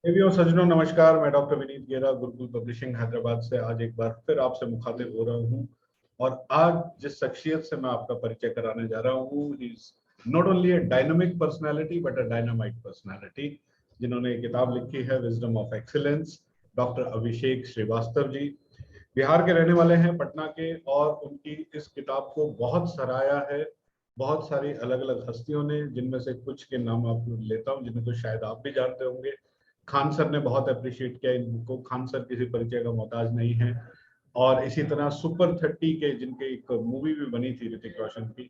देवियों सज्जनों नमस्कार। मैं डॉक्टर विनीत गेरा गुरुकुल पब्लिशिंग हैदराबाद से आज एक बार फिर आपसे मुखातिब हो रहा हूँ। और आज जिस शख्सियत से मैं आपका परिचय कराने जा रहा हूँ is not only a dynamic personality but a dynamite personality, जिन्होंने एक किताब लिखी है wisdom of excellence. Doctor Abhishek Srivastava ji Bihar के रहने वाले हैं, पटना के, और उनकी इस किताब को बहुत सराहा है बहुत सारी अलग अलग हस्तियों ने, जिनमें से कुछ के नाम आप लेता हूं जिन्हें तो शायद आप भी जानते होंगे। खान सर ने बहुत अप्रिशिएट किया इन बुक को। खान सर किसी परिचय का मोहताज नहीं है। और इसी तरह सुपर 30 के, जिनके एक मूवी भी बनी थी ऋतिक रोशन की,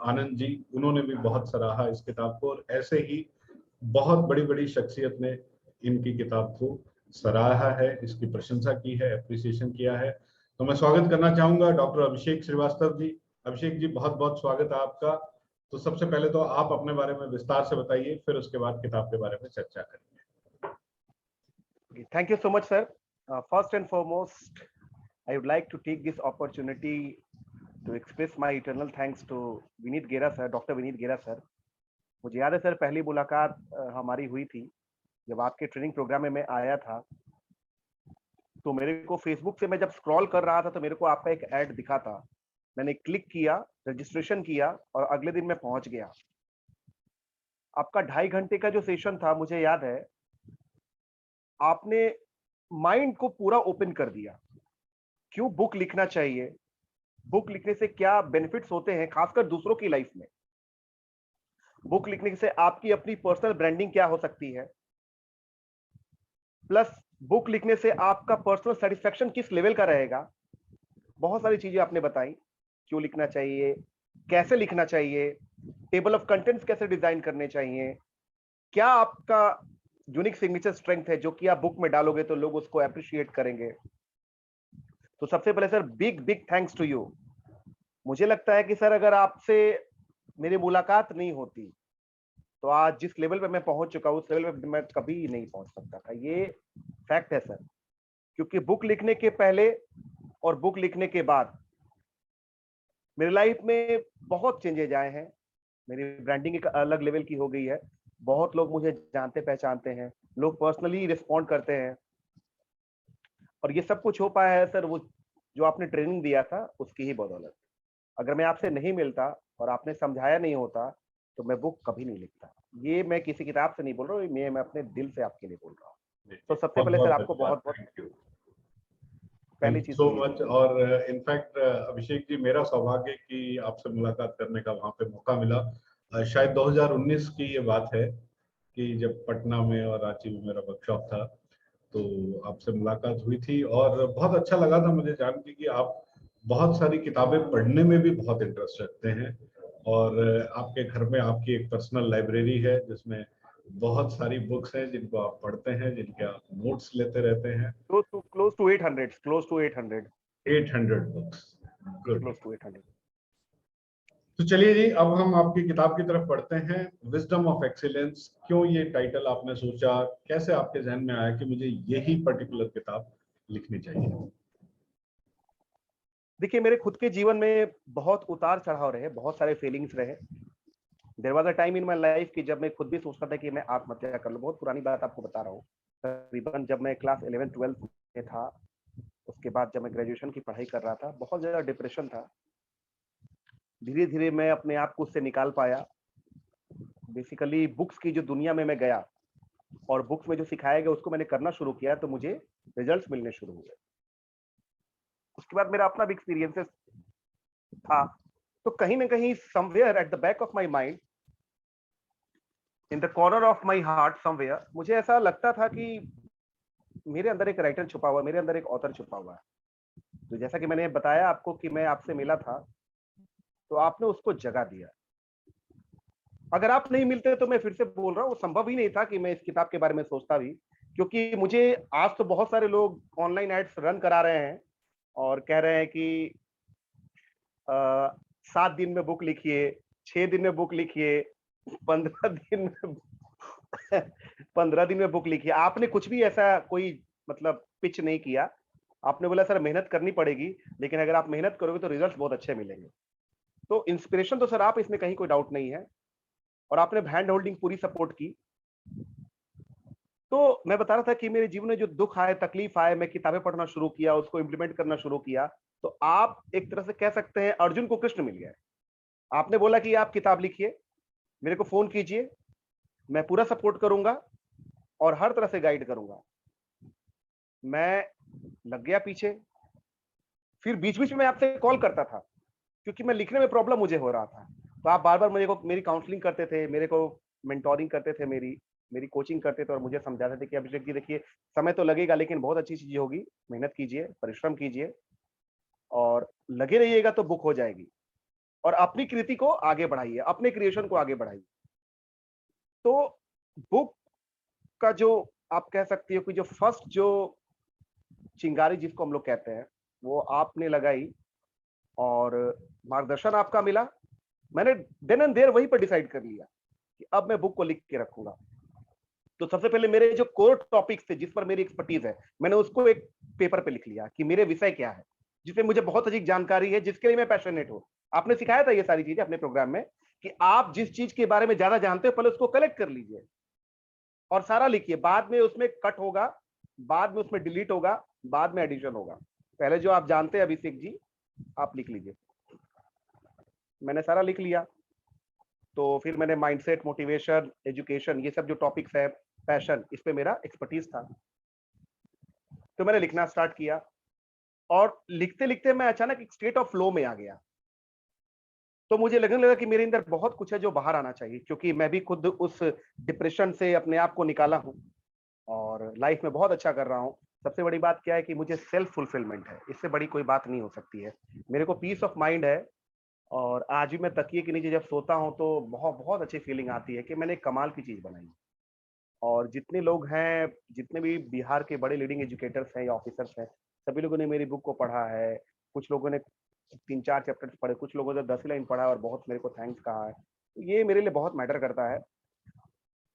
आनंद जी, उन्होंने भी बहुत सराहा इस किताब को। और ऐसे ही बहुत बड़ी बड़ी शख्सियत ने इनकी किताब को सराहा है, इसकी प्रशंसा की है, अप्रिसिएशन किया है। तो मैं स्वागत करना चाहूंगा डॉक्टर अभिषेक श्रीवास्तव जी। अभिषेक जी, बहुत बहुत स्वागत है आपका। तो सबसे पहले तो आप अपने बारे में विस्तार से बताइए, फिर उसके बाद किताब के बारे में चर्चा करेंगे। Thank you so much, sir. First and foremost, I would like to take this opportunity to express my eternal thanks to Vineet Gera sir, Dr. Vineet Gera sir. मुझे याद है सर, पहली मुलाकात हमारी हुई थी जब आपके ट्रेनिंग प्रोग्राम में मैं आया था। तो मेरे को फेसबुक से मैं जब स्क्रॉल कर रहा था तो मेरे को आपका एक ऐड दिखा था। मैंने क्लिक किया, रजिस्ट्रेशन किया और अगले दिन मैं पहुंच गया। आपका 2.5 घंटे का जो सेशन था, मुझे याद है आपने माइंड को पूरा ओपन कर दिया। क्यों बुक लिखना चाहिए, बुक लिखने से क्या बेनिफिट्स होते हैं, खासकर दूसरों की लाइफ में। बुक लिखने से आपकी अपनी पर्सनल ब्रांडिंग क्या हो सकती है, प्लस बुक लिखने से आपका पर्सनल सेटिस्फेक्शन किस लेवल का रहेगा। बहुत सारी चीजें आपने बताई, क्यों लिखना चाहिए, कैसे लिखना चाहिए, टेबल ऑफ कंटेंट्स कैसे डिजाइन करने चाहिए, क्या आपका यूनिक सिग्नेचर स्ट्रेंथ है जो कि आप बुक में डालोगे तो लोग उसको अप्रिशिएट करेंगे। तो सबसे पहले sir, big big thanks to you. मुझे लगता है कि सर, अगर आपसे मेरी मुलाकात नहीं होती तो आज जिस लेवल पे मैं पहुंच चुका हूं उस लेवल पे मैं कभी नहीं पहुंच सकता था। ये फैक्ट है सर, क्योंकि बुक लिखने के पहले और बुक लिखने के बाद मेरी लाइफ में बहुत चेंजेज आए हैं। मेरी ब्रांडिंग एक अलग लेवल की हो गई है। बहुत लोग मुझे जानते पहचानते हैं, लोग पर्सनली रिस्पॉन्ड करते हैं। और ये सब कुछ हो पाया है सर, वो जो आपने ट्रेनिंग दिया था उसकी ही बदौलत। अगर मैं आपसे नहीं मिलता और आपने समझाया नहीं होता तो मैं बुक कभी नहीं लिखता। ये मैं किसी किताब से नहीं बोल रहा हूँ, मैं अपने दिल से आपके लिए बोल रहा हूँ। तो सबसे बहुत पहले सर बहुत आपको धन्यवाद, बहुत बहुत थैंक यू। थैंक पहली यू चीज सो तो ये मच। सर। और इनफैक्ट अभिषेक जी, मेरा सौभाग्य कि आपसे मुलाकात करने का वहां पे मौका मिला। शायद 2019 की ये बात है कि जब पटना में और रांची में मेरा वर्कशॉप था, तो आपसे मुलाकात हुई थी। और बहुत अच्छा लगा था मुझे जान के कि आप बहुत सारी किताबें पढ़ने में भी बहुत इंटरेस्ट रखते हैं। और आपके घर में आपकी एक पर्सनल लाइब्रेरी है जिसमें बहुत सारी बुक्स हैं जिनको आप पढ़ते हैं, जिनके आप नोट्स लेते रहते हैं। Close to 800, close to 800, 800 books, good. Close to 800। तो चलिए जी, अब हम आपकी किताब की तरफ बढ़ते हैं। विजडम ऑफ एक्सीलेंस, क्यों ये टाइटल आपने सोचा, कैसे आपके जहन में आया कि मुझे यही पर्टिकुलर किताब लिखनी चाहिए? देखिए, मेरे खुद के जीवन में बहुत उतार चढ़ाव रहे, बहुत सारे फीलिंग्स रहे। There was a time in my life कि जब मैं खुद भी सोचता था कि मैं आत्महत्या कर लूं। बहुत पुरानी बात आपको बता रहा हूँ, तकरीबन जब मैं क्लास 11th-12th में था। उसके बाद जब मैं ग्रेजुएशन की पढ़ाई कर रहा था, बहुत ज्यादा डिप्रेशन था। धीरे धीरे मैं अपने आप को उससे निकाल पाया। बेसिकली बुक्स की जो दुनिया में मैं गया और बुक्स में जो सिखाया गया उसको मैंने करना शुरू किया, तो मुझे रिजल्ट्स मिलने शुरू हुए। उसके बाद मेरा अपना भी एक्सपीरियंसेस था। तो कहीं ना कहीं somewhere at the back of my mind, in the corner of my heart somewhere, मुझे ऐसा लगता था कि मेरे अंदर एक राइटर छुपा हुआ है, मेरे अंदर एक ऑथर छुपा हुआ है। तो जैसा कि मैंने बताया आपको कि मैं आपसे मिला था, तो आपने उसको जगा दिया। अगर आप नहीं मिलते तो मैं फिर से बोल रहा हूँ, वो संभव ही नहीं था कि मैं इस किताब के बारे में सोचता भी। क्योंकि मुझे आज तो बहुत सारे लोग ऑनलाइन एड्स रन करा रहे हैं और कह रहे हैं कि 7 दिन में बुक लिखिए, 6 दिन में बुक लिखिए, 15 दिन में 15 दिन में बुक लिखिए। आपने कुछ भी ऐसा कोई मतलब पिच नहीं किया। आपने बोला सर मेहनत करनी पड़ेगी, लेकिन अगर आप मेहनत करोगे तो रिजल्ट बहुत अच्छे मिलेंगे। तो इंस्पिरेशन तो सर आप, इसमें कहीं कोई डाउट नहीं है। और आपने हैंड होल्डिंग पूरी सपोर्ट की। तो मैं बता रहा था कि मेरे जीवन में जो दुख आए, तकलीफ आए, मैं किताबें पढ़ना शुरू किया, उसको इम्प्लीमेंट करना शुरू किया। तो आप एक तरह से कह सकते हैं अर्जुन को कृष्ण मिल गया है। आपने बोला कि आप किताब लिखिए, मेरे को फ़ोन कीजिए, मैं पूरा सपोर्ट करूँगा और हर तरह से गाइड करूँगा। मैं लग गया पीछे, फिर बीच-बीच में मैं आपसे कॉल करता था, क्योंकि मैं लिखने में प्रॉब्लम मुझे हो रहा था। तो आप बार-बार मेरी काउंसलिंग करते थे, मेरे को मेंटोरिंग करते थे मेरी कोचिंग करते थे और मुझे समझाते थे कि अभिषेक जी देखिए, समय तो लगेगा लेकिन बहुत अच्छी चीज़ होगी, मेहनत कीजिए, परिश्रम कीजिए और लगे रहिएगा तो बुक हो जाएगी और अपनी कृति को आगे बढ़ाइए, अपने क्रिएशन को आगे बढ़ाइए। तो बुक का जो आप कह सकती हो कि जो फर्स्ट जो चिंगारी जिसको हम लोग कहते हैं, वो आपने लगाई और मार्गदर्शन आपका मिला। मैंने देन एंड देयर वहीं पर डिसाइड कर लिया कि अब मैं बुक को लिख के रखूँगा। तो सबसे पहले मेरे जो कोर टॉपिक्स थे जिस पर मेरी एक्सपर्टीज़ है, मैंने उसको एक पेपर पे लिख लिया कि मेरे विषय क्या है, जिसमें मुझे बहुत अधिक जानकारी है, जिसके लिए मैं पैशनेट हूँ। आपने सिखाया था ये सारी चीज़ें अपने प्रोग्राम में कि आप जिस चीज़ के बारे में ज़्यादा जानते हो, पहले उसको कलेक्ट कर लीजिए और सारा लिखिए। बाद में उसमें कट होगा, बाद में उसमें डिलीट होगा, बाद में एडिशन होगा। पहले जो आप जानते हैं अभिषेक जी, आप लिख लीजिए। मैंने सारा लिख लिया। तो फिर मैंने माइंडसेट, मोटिवेशन, एजुकेशन ये सब जो टॉपिक्स है, पैशन, इस पे मेरा एक्सपर्टीज था। तो मैंने लिखना स्टार्ट किया और लिखते-लिखते मैं अचानक एक स्टेट ऑफ फ्लो में आ गया। तो मुझे लगने लगा कि मेरे अंदर बहुत कुछ है जो बाहर आना चाहिए, क्योंकि मैं भी खुद उस डिप्रेशन से अपने आप को निकाला हूँ और लाइफ में बहुत अच्छा कर रहा हूँ। सबसे बड़ी बात क्या है कि मुझे सेल्फ फुलफिलमेंट है, इससे बड़ी कोई बात नहीं हो सकती है। मेरे को पीस ऑफ माइंड है और आज भी मैं तकिए के नीचे जब सोता हूँ तो बहुत अच्छी फीलिंग आती है कि मैंने एक कमाल की चीज़ बनाई। और जितने लोग हैं, जितने भी बिहार के बड़े लीडिंग एजुकेटर्स हैं या ऑफिसर्स हैं, सभी लोगों ने मेरी बुक को पढ़ा है। कुछ लोगों ने 3-4 चैप्टर्स पढ़े, कुछ लोगों ने 10 लाइन पढ़ा और बहुत मेरे को थैंक्स कहा है। तो ये मेरे लिए बहुत मैटर करता है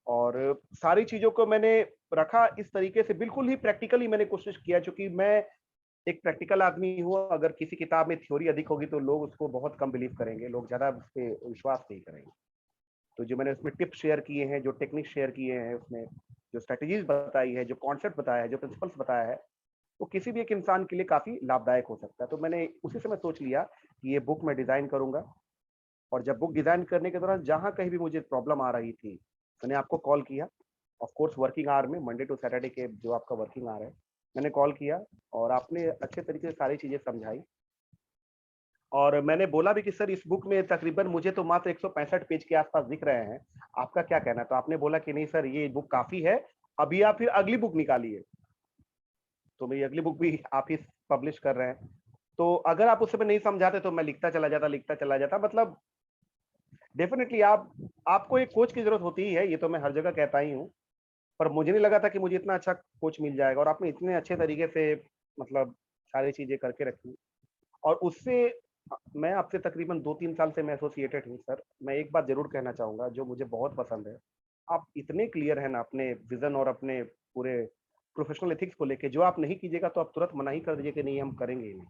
और सारी चीज़ों को मैंने रखा इस तरीके से बिल्कुल ही प्रैक्टिकली मैंने कोशिश किया, चूँकि मैं एक प्रैक्टिकल आदमी हूँ। अगर किसी किताब में थ्योरी अधिक होगी तो लोग उसको बहुत कम बिलीव करेंगे, लोग ज़्यादा उस पे विश्वास नहीं करेंगे। तो जो मैंने उसमें टिप्स शेयर किए हैं, जो टेक्निक शेयर किए हैं उसमें, जो स्ट्रैटेजीज़ बताई है, जो कॉन्सेप्ट बताया है, जो प्रिंसिपल्स बताया है, वो किसी भी एक इंसान के लिए काफ़ी लाभदायक हो सकता है। तो मैंने उसी समय सोच लिया कि ये बुक मैं डिज़ाइन करूँगा और जब बुक डिज़ाइन करने के दौरान जहाँ कहीं भी मुझे प्रॉब्लम आ रही थी, मैंने आपको कॉल किया। ऑफ कोर्स वर्किंग आवर में, मंडे टू सैटरडे के जो आपका वर्किंग आवर है, मैंने कॉल किया और आपने अच्छे तरीके से सारी चीज़ें समझाई। और मैंने बोला भी कि सर इस बुक में तकरीबन मुझे तो मात्र 165 पेज के आसपास दिख रहे हैं, आपका क्या कहना है? तो आपने बोला कि नहीं सर ये बुक काफ़ी है, अभी आप फिर अगली बुक निकालिए। तो मेरी अगली बुक भी आप ही पब्लिश कर रहे हैं। तो अगर आप उस समय नहीं समझाते तो मैं लिखता चला जाता। मतलब डेफिनिटली आपको एक कोच की ज़रूरत होती ही है, ये तो मैं हर जगह कहता ही हूँ। पर मुझे नहीं लगा था कि मुझे इतना अच्छा कोच मिल जाएगा और आपने इतने अच्छे तरीके से मतलब सारी चीज़ें करके रखी। और उससे मैं आपसे तकरीबन 2-3 साल से मैं एसोसिएटेड हूँ सर। मैं एक बात ज़रूर कहना चाहूँगा जो मुझे बहुत पसंद है, आप इतने क्लियर हैं ना अपने विज़न और अपने पूरे प्रोफ़ेशनल एथिक्स को लेके, जो आप नहीं कीजिएगा तो आप तुरंत मना ही कर दीजिए कि नहीं हम करेंगे ही नहीं।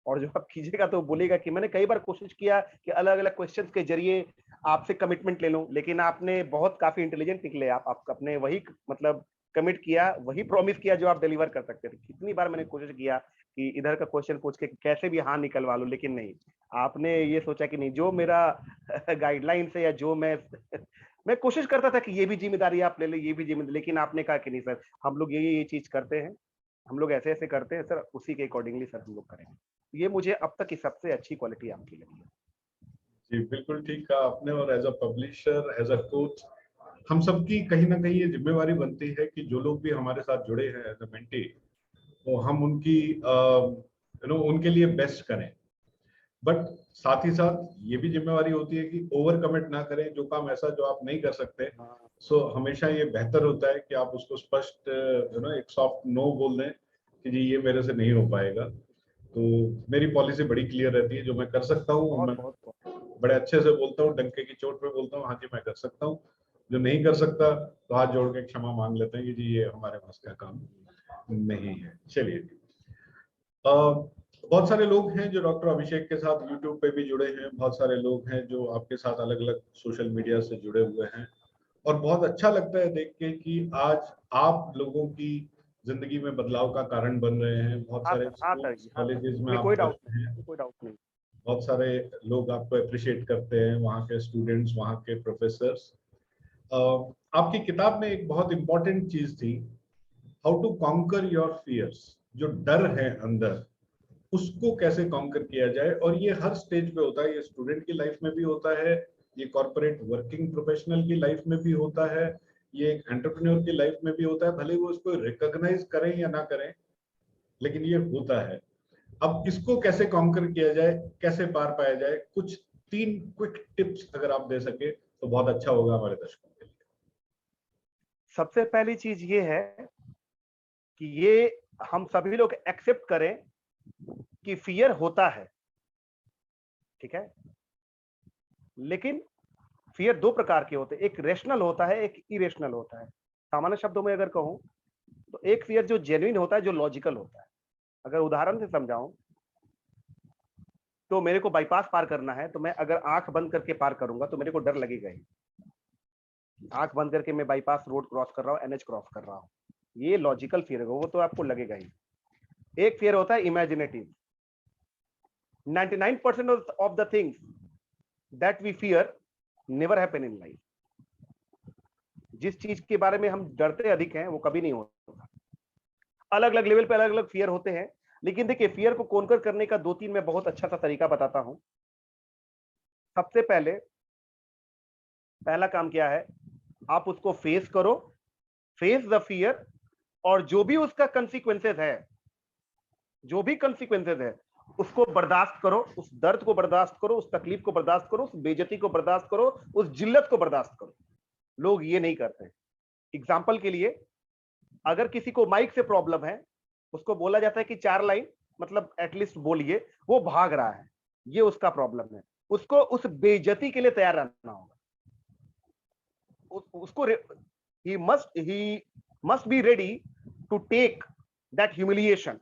और जो आप कीजिएगा तो बोलिएगा कि मैंने कई बार कोशिश किया कि अलग-अलग क्वेश्चंस के ज़रिए आपसे कमिटमेंट ले लूँ, लेकिन आपने बहुत काफ़ी इंटेलिजेंट निकले आप अपने वही मतलब कमिट किया, वही प्रॉमिस किया जो आप डिलीवर कर सकते थे। कितनी बार मैंने कोशिश किया कि इधर का क्वेश्चन पूछ के कैसे भी हाँ निकलवा लूँ, लेकिन नहीं। आपने ये सोचा कि नहीं, जो मेरा गाइडलाइन्स है या जो मैं कोशिश करता था कि ये भी ज़िम्मेदारी आप ले लें, ये भी ज़िम्मेदारी, लेकिन आपने कहा कि नहीं सर, हम लोग ये चीज़ करते हैं, हम लोग ऐसे-ऐसे करते हैं सर, उसी के अकॉर्डिंगली सर हम लोग करेंगे। ये मुझे अब तक की सबसे अच्छी क्वालिटी आपकी लगी है। जी, बिल्कुल ठीक कहा आपने। और as a publisher, as a coach, हम सबकी कहीं न कहीं ये ज़िम्मेवारी बनती है कि जो लोग भी हमारे साथ जुड़े हैं एज़ अ मेंटी, तो हम उनकी उनके लिए बेस्ट करें। बट साथ ही साथ ये भी ज़िम्मेवारी होती है कि ओवर कमिट ना करें, जो काम ऐसा जो आप नहीं कर सकते। हाँ, सो हमेशा ये बेहतर होता है कि आप उसको स्पष्ट एक सॉफ्ट नो बोल दें कि जी ये मेरे से नहीं हो पाएगा। तो मेरी पॉलिसी बड़ी क्लियर रहती है, जो मैं कर सकता हूँ मैं बहुत-बहुत बड़े अच्छे से बोलता हूँ, डंके की चोट पे बोलता हूँ, हाँ जी मैं कर सकता हूँ। जो नहीं कर सकता तो हाथ जोड़ के क्षमा मांग लेते हैं कि जी ये हमारे पास का काम नहीं है। चलिए, बहुत सारे लोग हैं जो डॉक्टर अभिषेक के साथ यूट्यूब पे भी जुड़े हैं, बहुत सारे लोग हैं जो आपके साथ अलग अलग सोशल मीडिया से जुड़े हुए हैं और बहुत अच्छा लगता है देख के कि आज आप लोगों की जिंदगी में बदलाव का कारण बन रहे हैं। बहुत हाँ सारे सर, हाँ सर स्कूल्स जी, हाँ सर, कॉलेजेस में इसमें आप कोई डाउट जाते नहीं, हैं, इसमें कोई डाउट नहीं। बहुत सारे लोग आपको अप्रिशिएट करते हैं, वहाँ के स्टूडेंट्स, वहाँ के प्रोफेसर्स। आपकी किताब में एक बहुत इंपॉर्टेंट चीज थी, how to conquer your fears. जो डर है अंदर, उसको कैसे कॉन्कर किया जाए। और ये हर स्टेज पे होता है, ये स्टूडेंट की लाइफ में भी होता है, ये कॉर्पोरेट वर्किंग प्रोफेशनल की लाइफ में भी होता है, ये एक एंटरप्रेन्योर की लाइफ में भी होता है, भले वो इसको रिकॉग्नाइज करें या ना करें, लेकिन ये होता है। अब इसको कैसे कॉन्कर किया जाए, कैसे पार पाया जाए, कुछ 3 क्विक टिप्स अगर आप दे सके तो बहुत अच्छा होगा हमारे दर्शकों के लिए। सबसे पहली चीज ये है कि ये हम सभी लोग एक्सेप्ट करें कि फियर होता है, ठीक है। लेकिन फियर दो प्रकार के होते हैं, एक रेशनल होता है, एक इरेशनल होता है। सामान्य शब्दों में अगर कहूं तो एक फियर जो जेन्युइन होता है, जो लॉजिकल होता है। अगर उदाहरण से समझाऊं तो मेरे को बाईपास पार करना है, तो मैं अगर आंख बंद करके पार करूंगा तो मेरे को डर लगेगा ही। आंख बंद करके मैं बाईपास रोड क्रॉस कर रहा हूं, एनएच क्रॉस कर रहा हूं, ये लॉजिकल फियर है, वो तो आपको लगेगा ही। एक फियर होता है imaginative. 99% of the things that we fear never happen in life. जिस चीज के बारे में हम डरते अधिक हैं वो कभी नहीं होता। अलग अलग लेवल पे अलग अलग फियर होते हैं, लेकिन देखिए फियर को कॉन्कर करने का 2-3 मैं बहुत अच्छा सा तरीका बताता हूं। सबसे पहला काम क्या है, आप उसको फेस करो, फेस द फियर, और जो भी उसका कंसिक्वेंसेस है, जो भी कंसिक्वेंसेस है उसको बर्दाश्त करो, उस दर्द को बर्दाश्त करो, उस तकलीफ को बर्दाश्त करो, उस बेइज्जती को बर्दाश्त करो, उस जिल्लत को बर्दाश्त करो। लोग ये नहीं करते। एग्जाम्पल के लिए, अगर किसी को माइक से प्रॉब्लम है, उसको बोला जाता है कि 4 लाइन मतलब एटलीस्ट बोलिए, वो भाग रहा है, ये उसका प्रॉब्लम है। उसको उस बेइज्जती के लिए तैयार रहना होगा। उसको he must be ready to take that humiliation।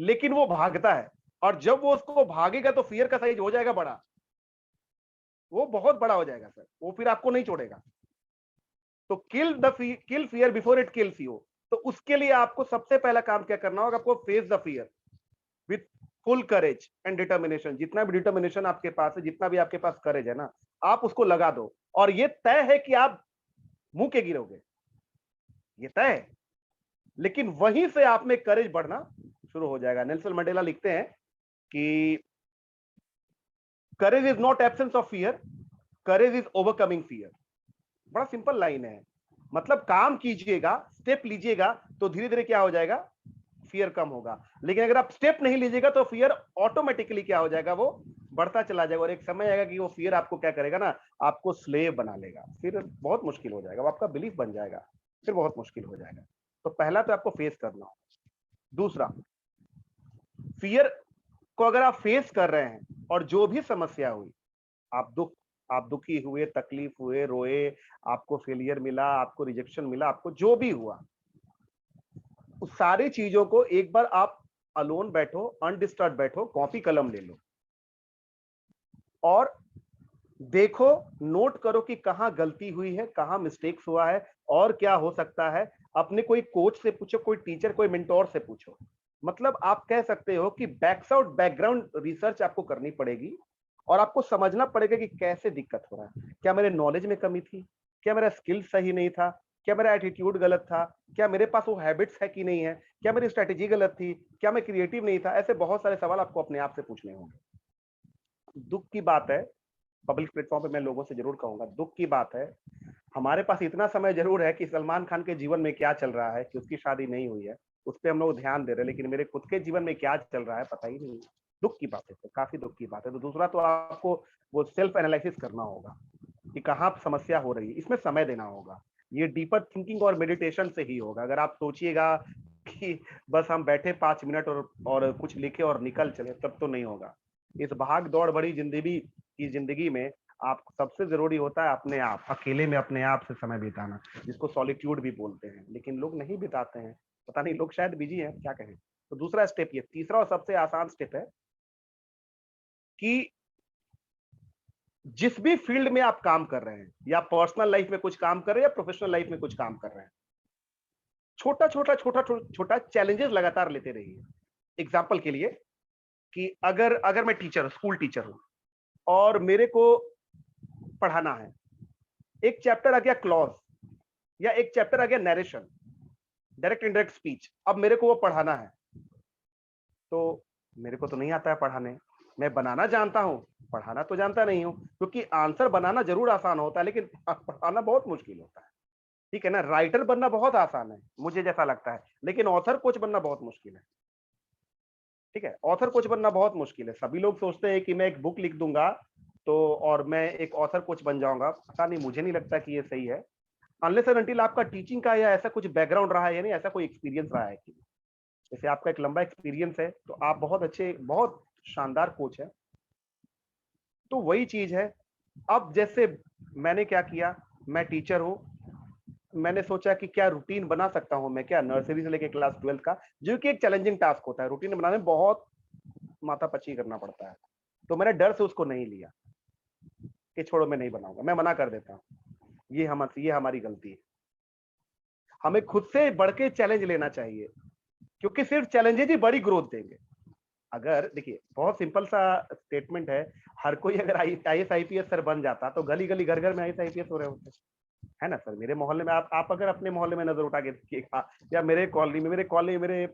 लेकिन वो भागता है, और जब वो उसको भागेगा तो फियर का साइज हो जाएगा बड़ा, वो बहुत बड़ा हो जाएगा सर, वो फिर आपको नहीं छोड़ेगा। तो kill fear before it kills you. तो उसके लिए आपको सबसे पहला काम क्या करना होगा, आपको face the fear with full courage and determination. जितना भी डिटर्मिनेशन आपके पास है, जितना भी आपके पास करेज है ना, आप उसको लगा दो, और ये तय है कि आप मुंह के गिरोगे, ये तय है। लेकिन वहीं से आप में करेज बढ़ना शुरू हो जाएगा। नेल्सन मंडेला लिखते हैं कि courage is not absence of fear, courage is overcoming fear. बड़ा सिंपल लाइन है, मतलब काम कीजिएगा, स्टेप लीजिएगा, तो धीरे धीरे क्या हो जाएगा, फियर कम होगा। लेकिन अगर आप स्टेप नहीं लीजिएगा तो फियर ऑटोमेटिकली क्या हो जाएगा, वो बढ़ता चला जाएगा, और एक समय आएगा कि वो फियर आपको क्या करेगा ना, आपको स्लेव बना लेगा। फिर बहुत मुश्किल हो जाएगा, वो आपका बिलीफ बन जाएगा, फिर बहुत मुश्किल हो जाएगा। तो पहला तो आपको फेस करना हो। दूसरा, फियर को अगर आप फेस कर रहे हैं और जो भी समस्या हुई, आप दुखी हुए, तकलीफ हुए, रोए, आपको फेलियर मिला, आपको रिजेक्शन मिला, आपको जो भी हुआ, उस सारी चीजों को एक बार आप अलोन बैठो, अनडिस्टर्ब बैठो, कॉपी कलम ले लो और देखो, नोट करो कि कहां गलती हुई है, कहां मिस्टेक्स हुआ है, और क्या हो सकता है। अपने कोई कोच से पूछो, कोई टीचर, कोई मेंटोर से पूछो। मतलब आप कह सकते हो कि बैकग्राउंड रिसर्च आपको करनी पड़ेगी, और आपको समझना पड़ेगा कि कैसे दिक्कत हो रहा है। क्या मेरे नॉलेज में कमी थी, क्या मेरा स्किल सही नहीं था, क्या मेरा एटीट्यूड गलत था, क्या मेरे पास वो हैबिट्स है कि नहीं है, क्या मेरी स्ट्रेटेजी गलत थी, क्या मैं क्रिएटिव नहीं था। ऐसे बहुत सारे सवाल आपको अपने आप से पूछने होंगे। दुख की बात है, पब्लिक प्लेटफॉर्म पे मैं लोगों से जरूर कहूंगा, दुख की बात है, हमारे पास इतना समय जरूर है कि सलमान खान के जीवन में क्या चल रहा है, कि उसकी शादी नहीं हुई है, उस पर हम लोग ध्यान दे रहे हैं, लेकिन मेरे खुद के जीवन में क्या चल रहा है पता ही नहीं। दुख की बात है, तो काफी दुख की बात है। तो दूसरा तो आपको वो सेल्फ एनालिसिस करना होगा कि कहाँ समस्या हो रही है, इसमें समय देना होगा। ये डीपर थिंकिंग और मेडिटेशन से ही होगा। अगर आप सोचिएगा कि बस हम बैठे 5 मिनट और कुछ लिखे और निकल चले, तब तो नहीं होगा। इस भाग दौड़ भरी जिंदगी में आप सबसे जरूरी होता है अपने आप, अकेले में अपने आप से समय बिताना, जिसको सॉलिट्यूड भी बोलते हैं, लेकिन लोग नहीं बिताते हैं। पता नहीं, लोग शायद बिजी हैं, क्या कहें। तो दूसरा स्टेप ये, तीसरा और सबसे आसान स्टेप है कि जिस भी फील्ड में आप काम कर रहे हैं, या पर्सनल लाइफ में कुछ काम कर रहे हैं या प्रोफेशनल लाइफ में कुछ काम कर रहे हैं, छोटा छोटा छोटा छोटा चैलेंजेस लगातार लेते रहिए। एग्जाम्पल के लिए कि अगर अगर मैं टीचर, स्कूल टीचर हूं और मेरे को पढ़ाना है, एक चैप्टर आ गया क्लॉज, या एक चैप्टर आ गया नरेशन, डायरेक्ट इनडायरेक्ट स्पीच, अब मेरे को वो पढ़ाना है। तो मेरे को तो नहीं आता है पढ़ाने, मैं बनाना जानता हूं, पढ़ाना तो जानता नहीं हूं, क्योंकि आंसर बनाना जरूर आसान होता है लेकिन पढ़ाना बहुत मुश्किल होता है। ठीक है ना, राइटर बनना बहुत आसान है मुझे जैसा लगता है, लेकिन ऑथर कोच बनना बहुत मुश्किल है। ठीक है, ऑथर कोच बनना बहुत मुश्किल है। सभी लोग सोचते हैं कि मैं एक बुक लिख दूंगा तो और मैं एक ऑथर कोच बन जाऊंगा, पता नहीं, मुझे नहीं लगता कि ये सही है, अनलेस एंड अनटिल आपका टीचिंग का या ऐसा कुछ बैकग्राउंड रहा है, यानी ऐसा कोई एक्सपीरियंस रहा है कि जैसे आपका एक लंबा एक्सपीरियंस है तो आप बहुत अच्छे, बहुत शानदार कोच है। तो वही चीज है। अब जैसे मैंने क्या किया, मैं टीचर हूं, मैंने सोचा कि क्या रूटीन बना सकता हूं मैं, क्या नर्सरी से लेकर क्लास 12 का, जो कि एक चैलेंजिंग टास्क होता है, रूटीन बनाने में बहुत माथापच्ची करना पड़ता है। तो मैंने डर से उसको नहीं लिया कि छोड़ो मैं नहीं बनाऊंगा, मैं मना कर देता हूँ, ये हमारी गलती है। हमें खुद से बढ़ के चैलेंज लेना चाहिए, क्योंकि सिर्फ चैलेंजेज ही बड़ी ग्रोथ देंगे। अगर देखिए, बहुत सिंपल सा स्टेटमेंट है, हर कोई अगर IAS IPS सर बन जाता तो गली गली घर घर में IAS IPS हो रहे होते, है ना सर। मेरे मोहल्ले में आप अगर अपने मोहल्ले में नजर उठा के देखिएगा, या मेरे कॉलोनी में, मेरे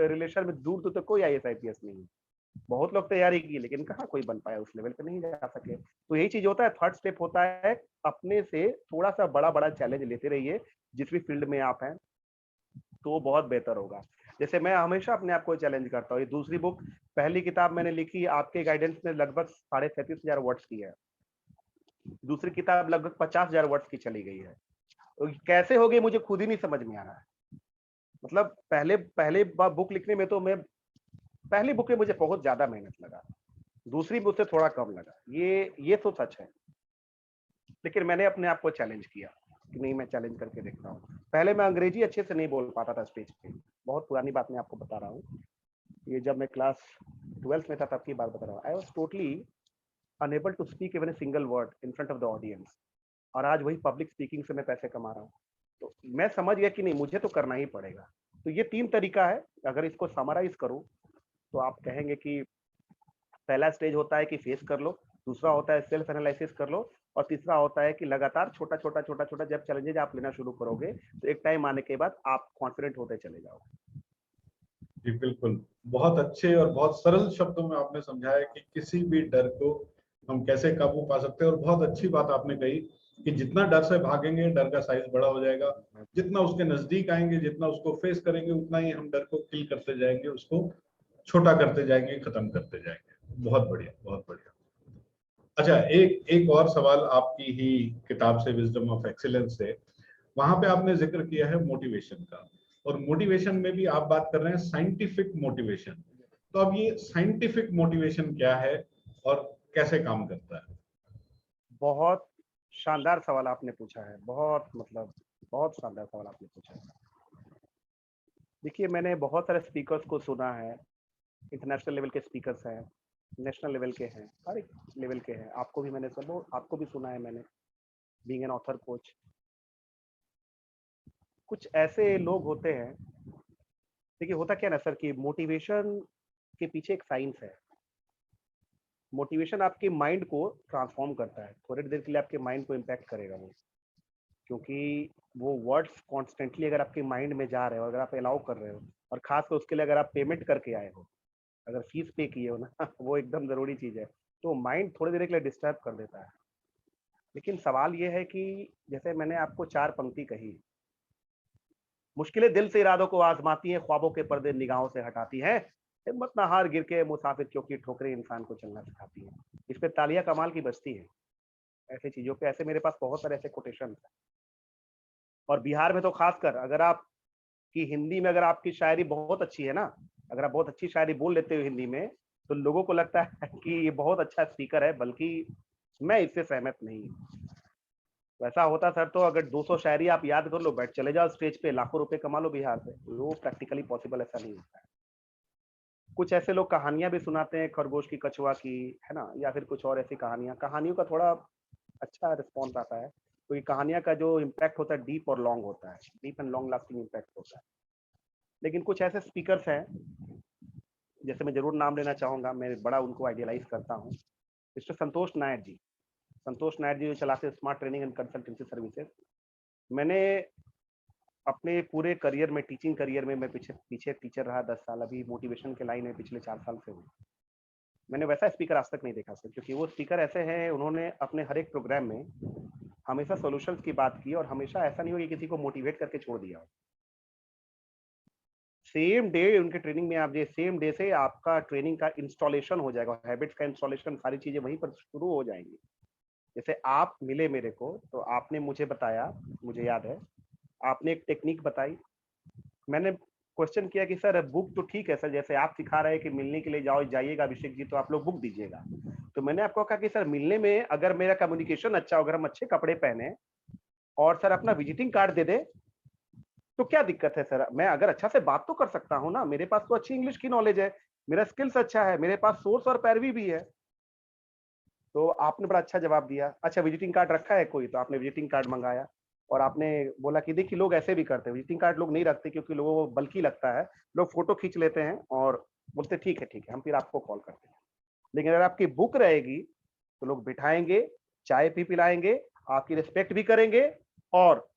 रिलेशन में दूर दूर तक कोई IAS IPS नहीं है। बहुत लोग तैयारी की लेकिन कहाँ कोई बन पाया, उस लेवल पे नहीं जा सके। तो यही चीज होता है, थर्ड स्टेप होता है, अपने से थोड़ा सा बड़ा बड़ा चैलेंज लेते रहिए जिस भी फील्ड में आप हैं, तो वो बहुत बेहतर होगा। जैसे मैं हमेशा अपने आप को चैलेंज करता हूँ। ये दूसरी बुक, पहली किताब मैंने लिखी आपके गाइडेंस में लगभग 37,500 वर्ड्स की है, दूसरी किताब लगभग 50,000 वर्ड्स की चली गई है। तो कैसे हो गई मुझे खुद ही नहीं समझ में आ रहा है। मतलब पहले पहले बुक लिखने में तो मैं, पहली बुक में मुझे बहुत ज्यादा मेहनत लगा, दूसरी बुक से थोड़ा कम लगा, ये तो सच है। लेकिन मैंने अपने आप को चैलेंज किया कि नहीं, मैं चैलेंज करके देखता हूँ। पहले मैं अंग्रेजी अच्छे से नहीं बोल पाता था स्टेज पे, बहुत पुरानी बात मैं आपको बता रहा हूँ, ये जब मैं क्लास 12th में था तब की बात बता रहा हूँ। I was totally unable to speak even a single word in front of the audience, और आज वही पब्लिक स्पीकिंग से मैं पैसे कमा रहा हूँ। तो मैं समझ गया कि नहीं, मुझे तो करना ही पड़ेगा। तो ये 3 तरीका है, अगर इसको समराइज करूँ तो आप कहेंगे कि पहला स्टेज होता है कि फेस कर लो, दूसरा होता है सेल्फ एनालिसिस कर लो, और तीसरा होता है कि लगातार छोटा छोटा छोटा छोटा जब चैलेंजेस आप लेना शुरू करोगे तो एक टाइम आने के बाद आप कॉन्फिडेंट होते चले जाओगे। जी बिल्कुल, बहुत अच्छे और बहुत सरल शब्दों में आपने समझाया कि किसी भी डर को हम कैसे काबू पा सकते हैं। और बहुत अच्छी बात आपने कही कि जितना डर से भागेंगे डर का साइज बड़ा हो जाएगा, जितना उसके नजदीक आएंगे, जितना उसको फेस करेंगे, उतना ही हम डर को किल करते जाएंगे, उसको छोटा करते जाएंगे, खत्म करते जाएंगे। बहुत बढ़िया, बहुत बढ़िया। अच्छा, एक एक और सवाल आपकी ही किताब से, विजडम ऑफ एक्सीलेंस से, वहां पे आपने जिक्र किया है मोटिवेशन का, और मोटिवेशन में भी आप बात कर रहे हैं साइंटिफिक मोटिवेशन। तो अब ये साइंटिफिक मोटिवेशन क्या है और कैसे काम करता है? बहुत शानदार सवाल आपने पूछा है, बहुत मतलब बहुत शानदार सवाल आपने पूछा है। देखिए, मैंने बहुत सारे स्पीकर्स को सुना है, इंटरनेशनल लेवल के स्पीकर्स हैं, नेशनल लेवल के हैं, हर एक लेवल के हैं। आपको भी मैंने सब, आपको भी सुना है मैंने, बीइंग एन ऑथर कोच। कुछ ऐसे लोग होते हैं, देखिए होता क्या है ना सर, कि मोटिवेशन के पीछे एक साइंस है। मोटिवेशन आपके माइंड को ट्रांसफॉर्म करता है, थोड़ी देर के लिए आपके माइंड को इम्पैक्ट करेगा वो, क्योंकि वो वर्ड्स कॉन्स्टेंटली अगर आपके माइंड में जा रहे हो, अगर आप अलाउ कर रहे हो, और खासकर उसके लिए अगर आप पेमेंट करके आए हो, अगर फीस पे किए हो ना वो एकदम जरूरी चीज है, तो माइंड थोड़ी देर के लिए डिस्टर्ब कर देता है। लेकिन सवाल ये है कि जैसे मैंने आपको 4 पंक्ति कही, मुश्किलें दिल से इरादों को आजमाती हैं, ख्वाबों के पर्दे निगाहों से हटाती हैं, हिम्मत ना हार गिर के मुसाफिर, क्योंकि ठोकरें इंसान को चलना सिखाती हैं। इस पे तालियां कमाल की बजती है, ऐसे चीजों पे। ऐसे मेरे पास बहुत सारे ऐसे कोटेशन है। और बिहार में तो खासकर, अगर आप की हिंदी में अगर आपकी शायरी बहुत अच्छी है ना, अगर आप बहुत अच्छी शायरी बोल लेते हो हिंदी में, तो लोगों को लगता है कि ये बहुत अच्छा स्पीकर है, बल्कि मैं इससे सहमत नहीं हूँ। वैसा होता सर तो अगर 200 शायरी आप याद कर लो, बैठ चले जाओ स्टेज पे, लाखों रुपए कमा लो बिहार से। वो प्रैक्टिकली पॉसिबल ऐसा नहीं होता है। कुछ ऐसे लोग कहानियां भी सुनाते हैं, खरगोश की, कछुआ की, है ना, या फिर कुछ और ऐसी कहानियां। कहानियों का थोड़ा अच्छा रिस्पॉन्स आता है, क्योंकि कहानियां का जो इम्पैक्ट होता है डीप और लॉन्ग होता है, deep and long lasting impact होता है। लेकिन कुछ ऐसे स्पीकर्स हैं, जैसे मैं जरूर नाम लेना चाहूंगा, मैं बड़ा उनको आइडियलाइज करता हूँ, मिस्टर संतोष नायर जी। संतोष नायर जी जो चलाते हैं smart training and consultancy services. मैंने अपने पूरे करियर में, टीचिंग करियर में, मैं पीछे पीछे टीचर रहा 10 साल, अभी मोटिवेशन के लाइन में पिछले 4 साल से हूँ। मैंने वैसा स्पीकर आज तक नहीं देखा सर, क्योंकि वो स्पीकर ऐसे हैं, उन्होंने अपने हर एक प्रोग्राम में हमेशा सॉल्यूशंस की बात की, और हमेशा ऐसा नहीं हो कि किसी को मोटिवेट करके छोड़ दिया हो। सेम डे उनके ट्रेनिंग में आप, सेम डे से आपका ट्रेनिंग का इंस्टॉलेशन हो जाएगा, हैबिट्स का इंस्टॉलेशन, सारी चीजें वहीं पर शुरू हो जाएंगी। जैसे आप मिले मेरे को, तो आपने मुझे बताया, मुझे याद है, आपने एक टेक्निक बताई, मैंने क्वेश्चन किया कि सर बुक तो ठीक है सर, जैसे आप सिखा रहे हैं कि मिलने के लिए जाओ, जाइएगा अभिषेक जी, तो आप लोग बुक दीजिएगा। तो मैंने आपको कहा कि सर मिलने में अगर मेरा कम्युनिकेशन अच्छा हो, अगर हम अच्छे कपड़े पहने और सर अपना विजिटिंग कार्ड दे दे, तो क्या दिक्कत है सर? मैं अगर अच्छा से बात तो कर सकता हूँ ना, मेरे पास तो अच्छी इंग्लिश की नॉलेज है, मेरा स्किल्स अच्छा है, मेरे पास सोर्स और पैरवी भी है। तो आपने बड़ा अच्छा जवाब दिया, अच्छा विजिटिंग कार्ड रखा है कोई? तो आपने विजिटिंग कार्ड मंगाया, और आपने बोला कि देखिए लोग ऐसे भी करते हैं, विजिटिंग कार्ड लोग नहीं रखते क्योंकि लोगों को बल्कि लगता है, लोग फोटो खींच लेते हैं और बोलते ठीक है, हम फिर आपको कॉल करते हैं। लेकिन अगर आपकी बुक रहेगी तो लोग बिठाएंगे, चाय भी पिलाएंगे, आपकी रिस्पेक्ट भी करेंगे, और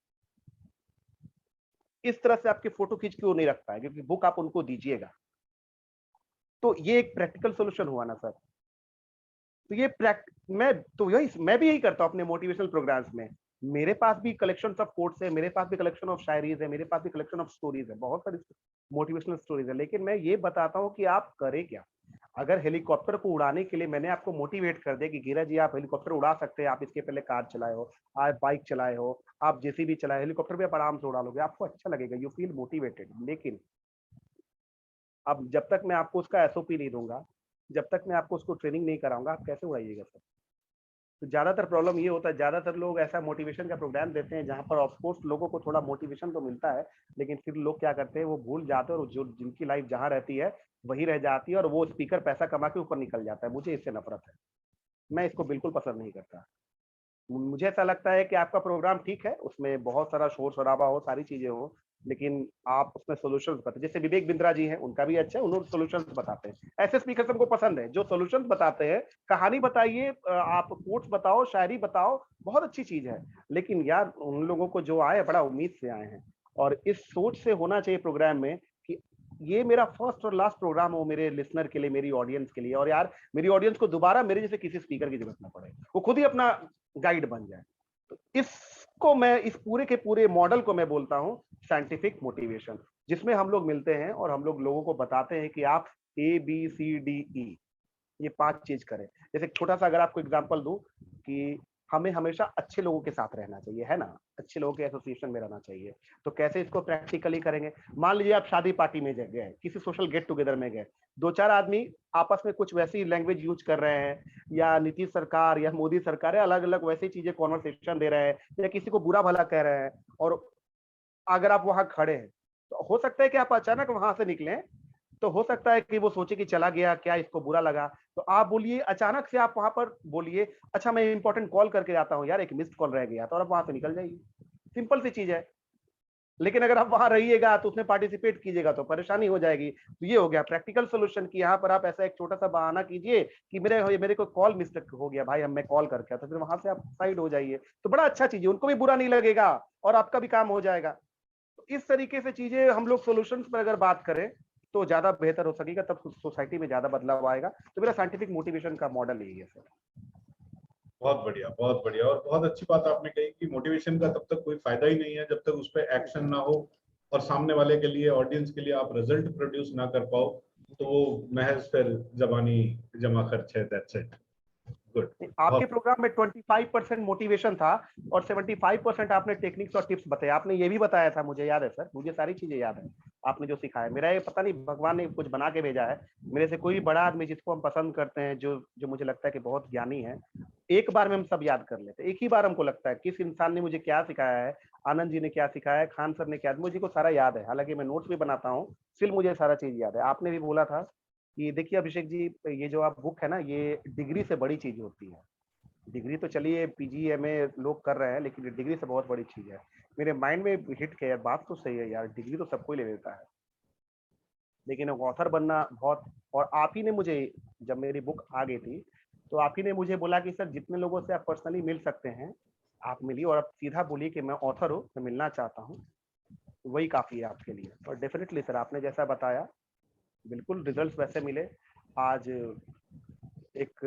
इस तरह से आपकी फोटो खींच के वो नहीं रखता है, क्योंकि बुक आप उनको दीजिएगा। तो ये एक प्रैक्टिकल सॉल्यूशन हुआ ना सर। तो ये मैं भी यही करता हूँ अपने मोटिवेशनल प्रोग्राम्स में। मेरे पास भी कलेक्शन ऑफ कोट्स है, मेरे पास भी कलेक्शन ऑफ शायरीज है, मेरे पास भी कलेक्शन ऑफ स्टोरीज है, बहुत सारी मोटिवेशनल स्टोरीज है। लेकिन मैं ये बताता हूँ कि आप करें क्या। अगर हेलीकॉप्टर को उड़ाने के लिए मैंने आपको मोटिवेट कर दिया कि गिरा जी आप हेलीकॉप्टर उड़ा सकते हैं, आप इसके पहले कार चलाए हो, आप बाइक चलाए हो, आप जेसीबी चलाए, हेलीकॉप्टर भी आप आराम से उड़ा लोगे, आपको अच्छा लगेगा, यू फील मोटिवेटेड। लेकिन अब जब तक मैं आपको उसका एसओपी नहीं दूंगा, जब तक मैं आपको उसको ट्रेनिंग नहीं कराऊंगा, आप कैसे उड़ाइएगा सर? तो ज्यादातर प्रॉब्लम ये होता है, ज्यादातर लोग ऐसा मोटिवेशन का प्रोग्राम देते हैं जहां पर ऑफकोर्स लोगों को थोड़ा मोटिवेशन तो मिलता है, लेकिन फिर लोग क्या करते हैं, वो भूल जाते हैं, और जो जिनकी लाइफ जहां रहती है वही रह जाती है, और वो स्पीकर पैसा कमा के ऊपर निकल जाता है। मुझे इससे नफरत है, मैं इसको बिल्कुल पसंद नहीं करता। मुझे ऐसा लगता है कि आपका प्रोग्राम ठीक है, उसमें बहुत सारा शोर शराबा हो, सारी चीजें हो, लेकिन आप उसमें सॉल्यूशंस बताते, जैसे विवेक बिंद्रा जी हैं, उनका भी अच्छा है, उन्होंने सॉल्यूशंस बताते हैं। ऐसे स्पीकर हमको पसंद है जो सॉल्यूशंस बताते हैं। कहानी बताइए, आप कोट्स बताओ, शायरी बताओ, बहुत अच्छी चीज है। लेकिन यार उन लोगों को जो आए बड़ा उम्मीद से आए हैं, और इस सोच से होना चाहिए प्रोग्राम में कि ये मेरा फर्स्ट और लास्ट प्रोग्राम हो मेरे लिसनर के लिए, मेरी ऑडियंस के लिए, और यार मेरी ऑडियंस को दोबारा मेरे जैसे किसी स्पीकर की जरूरत ना पड़े, वो खुद ही अपना गाइड बन जाए। तो इसको मैं, इस पूरे के पूरे मॉडल को मैं बोलता हूं साइंटिफिक मोटिवेशन, जिसमें हम लोग मिलते हैं और हम लोग लोगों को बताते हैं कि आप ABCDE ये 5 चीज करें। जैसे छोटा सा अगर आपको एग्जांपल दूं कि हमें हमेशा अच्छे लोगों के साथ रहना चाहिए, है ना, अच्छे लोगों के एसोसिएशन में रहना चाहिए। तो कैसे इसको प्रैक्टिकली करेंगे? मान लीजिए आप शादी पार्टी में गए, किसी सोशल गेट टुगेदर में गए, 2-4 आदमी आपस में कुछ वैसी लैंग्वेज यूज कर रहे हैं, या नीतीश सरकार या मोदी सरकार है, अलग अलग वैसी चीजें कॉन्वर्सेशन दे रहे हैं, या किसी को बुरा भला कह रहे हैं, और अगर आप वहां खड़े हैं तो हो सकता है कि आप अचानक वहां से निकले, तो हो सकता है कि वो सोचे कि चला गया, क्या इसको बुरा लगा, तो आप बोलिए, अचानक से आप वहां पर बोलिए, अच्छा मैं इंपॉर्टेंट कॉल करके आता हूँ यार, एक मिस्ड कॉल रह गया, तो आप वहां से निकल जाइए। सिंपल सी चीज है। लेकिन अगर आप वहां रहिएगा तो उसमें पार्टिसिपेट कीजिएगा तो परेशानी हो जाएगी। तो ये हो गया प्रैक्टिकल सॉल्यूशन कि यहाँ पर आप ऐसा एक छोटा सा बहाना कीजिए कि मेरे को कॉल मिस हो गया भाई, हम मैं कॉल करके आता, तो फिर वहां से आप साइड हो जाइए, तो बड़ा अच्छा चीज है, उनको भी बुरा नहीं लगेगा और आपका भी काम हो जाएगा। तो इस तरीके से चीजें हम लोग सॉल्यूशंस पर अगर बात करें तो ज्यादा बेहतर हो सकेगा, तब सोसाइटी में ज्यादा बदलाव आएगा। तो मेरा साइंटिफिक मोटिवेशन का मॉडल यही है सर। बहुत बढ़िया, बहुत बढ़िया। और बहुत अच्छी बात आपने कही कि मोटिवेशन का तब तक कोई फायदा ही नहीं है जब तक उस पर एक्शन ना हो, और सामने वाले के लिए, ऑडियंस के लिए आप रिजल्ट प्रोड्यूस ना कर पाओ, तो वो महज फिर जबानी जमा खर्च है। That's it. गुड। आपके बहुत प्रोग्राम में 25% मोटिवेशन था और 75% आपने टेक्निक्स और टिप्स बताए। आपने ये भी बताया था, मुझे याद है सर, मुझे सारी चीजें याद है आपने जो सिखाया। मेरा ये पता नहीं भगवान ने कुछ बना के भेजा है, मेरे से कोई भी बड़ा आदमी जिसको हम पसंद करते हैं, जो जो मुझे लगता है कि बहुत ज्ञानी है, एक बार में हम सब याद कर लेते हैं। एक ही बार हमको लगता है किस इंसान ने मुझे क्या सिखाया है, आनंद जी ने क्या सिखाया है, खान सर ने क्या, मुझे को सारा याद है। हालांकि मैं नोट्स भी बनाता हूँ, स्टिल मुझे सारा चीज याद है। आपने भी बोला था कि देखिए अभिषेक जी, ये जो आप बुक है ना, ये डिग्री से बड़ी चीज होती है। डिग्री तो चलिए पीजी एमए लोग कर रहे हैं, लेकिन ये डिग्री से बहुत बड़ी चीज है। मेरे माइंड में हिट किया यार, बात तो सही है यार, डिग्री तो सबको ही ले लेता है, लेकिन ऑथर बनना बहुत। और आप ही ने मुझे, जब मेरी बुक आ गई थी, तो आप ही ने मुझे बोला कि सर जितने लोगों से आप पर्सनली मिल सकते हैं आप मिलिए, और आप सीधा बोलिए कि मैं ऑथर हूँ, मैं मिलना चाहता हूँ, वही काफी है आपके लिए। और डेफिनेटली सर, आपने जैसा बताया बिल्कुल रिजल्ट्स वैसे मिले। आज एक